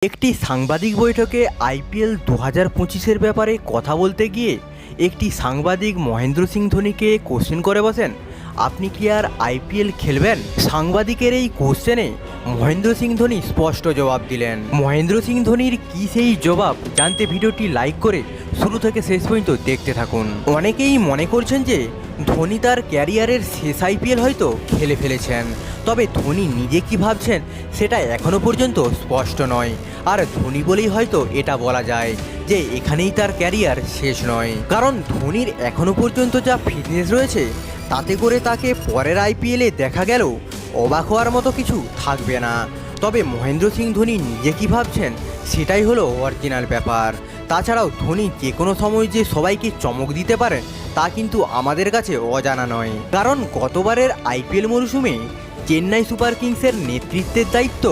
একটি সাংবাদিক বৈঠকে আইপিএল 2025-এর ব্যাপারে কথা বলতে গিয়ে একটি সাংবাদিক মহেন্দ্র সিং ধোনিকে কোশ্চেন করে বসেন, আপনি কি আর আইপিএল খেলবেন? সাংবাদিকের এই কোশ্চেনে মহেন্দ্র সিং ধোনি স্পষ্ট জবাব দিলেন। মহেন্দ্র সিং ধোনির কি সেই জবাব জানতে ভিডিওটি লাইক করে শুরু থেকে শেষ পর্যন্ত দেখতে থাকুন। অনেকেই মনে করছেন যে ধোনি তার ক্যারিয়ারের শেষ আইপিএল হয়তো খেলে ফেলেছেন, তবে ধোনি নিজে কি ভাবছেন সেটা এখনও পর্যন্ত স্পষ্ট নয়। আর ধোনি বলেই হয়তো এটা বলা যায় যে এখানেই তার ক্যারিয়ার শেষ নয়, কারণ ধোনির এখনও পর্যন্ত যা ফিটনেস রয়েছে তাতে করে তাকে পরের আইপিএলে দেখা গেলেও অবাক হওয়ার মতো কিছু থাকবে না। তবে মহেন্দ্র সিং ধোনি নিজে কী ভাবছেন সেটাই হলো অরিজিনাল ব্যাপার। তাছাড়াও ধোনি যে কোনো সময় যে সবাইকে চমক দিতে পারেন তা কিন্তু আমাদের কাছে অজানা নয়, কারণ গতবারের আইপিএল মরশুমে চেন্নাই সুপার কিংসের নেতৃত্বের দায়িত্ব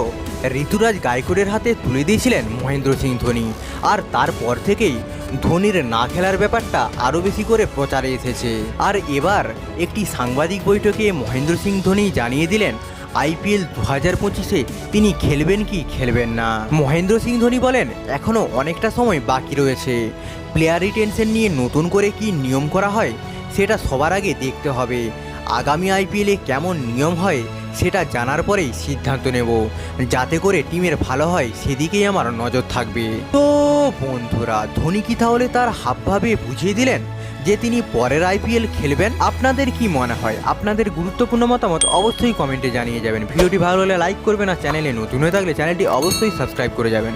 ঋতুরাজ গায়কোয়াড়ের হাতে তুলে দিয়েছিলেন মহেন্দ্র সিং ধোনি। আর তারপর থেকেই ধোনির না খেলার ব্যাপারটা আরও বেশি করে প্রচারে এসেছে। আর এবার একটি সাংবাদিক বৈঠকে মহেন্দ্র সিং ধোনি জানিয়ে দিলেন আইপিএল 2025-এ তিনি খেলবেন কি খেলবেন না। মহেন্দ্র সিং ধোনি বলেন, এখনও অনেকটা সময় বাকি রয়েছে। প্লেয়ার রিটেনশন নিয়ে নতুন করে কি নিয়ম করা হয় সেটা সবার আগে দেখতে হবে। আগামী আইপিএলে কেমন নিয়ম হয় সেটা জানার পরেই সিদ্ধান্ত নেব, যাতে করে টিমের ভালো হয় সেদিকেই আমার নজর থাকবে। তো বন্ধুরা, ধোনি কি তাহলে তার হাবভাবে বুঝিয়ে দিলেন যে তিনি পরের আইপিএল খেলবেন? আপনাদের কি মনে হয়? আপনাদের গুরুত্বপূর্ণ মতামত অবশ্যই কমেন্টে জানিয়ে যাবেন। ভিডিওটি ভালো হলে লাইক করবেন, আর চ্যানেলে নতুন হয়ে থাকলে চ্যানেলটি অবশ্যই সাবস্ক্রাইব করে যাবেন।